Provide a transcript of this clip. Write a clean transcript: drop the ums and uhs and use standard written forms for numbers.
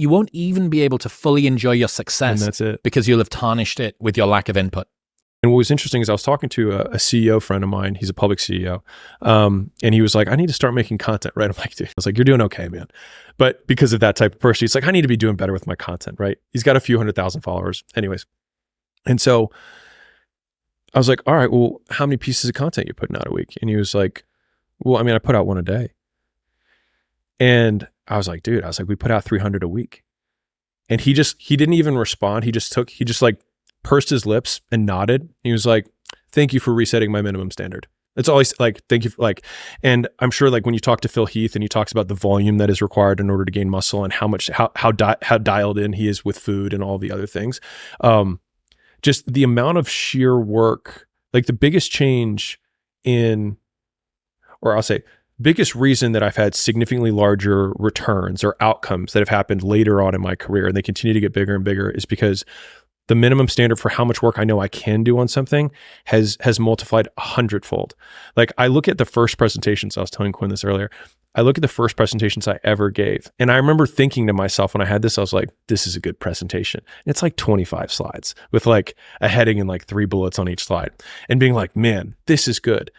you won't even be able to fully enjoy your success. And that's it. Because you'll have tarnished it with your lack of input. And what was interesting is I was talking to a CEO friend of mine. He's a public CEO. And he was like, I need to start making content, right? I'm like, dude, I was like, you're doing okay, man. But because of that type of person, he's like, I need to be doing better with my content, right? He's got a few 100,000 followers anyways. And so I was like, all right, well, how many pieces of content you putting out a week? And he was like, well, I mean, I put out one a day. And I was like, dude, we put out 300 a week. And he didn't even respond. He just like pursed his lips and nodded. He was like, thank you for resetting my minimum standard. It's always like, thank you. And I'm sure like when you talk to Phil Heath and he talks about the volume that is required in order to gain muscle and how dialed in he is with food and all the other things. Just the amount of sheer work, like the biggest change biggest reason that I've had significantly larger returns or outcomes that have happened later on in my career, and they continue to get bigger and bigger, is because the minimum standard for how much work I know I can do on something has multiplied 100-fold. Like I look at the first presentations, I was telling Quinn this earlier, I look at the first presentations I ever gave. And I remember thinking to myself when I had this, I was like, this is a good presentation. And it's like 25 slides with like a heading and like 3 bullets on each slide and being like, man, this is good.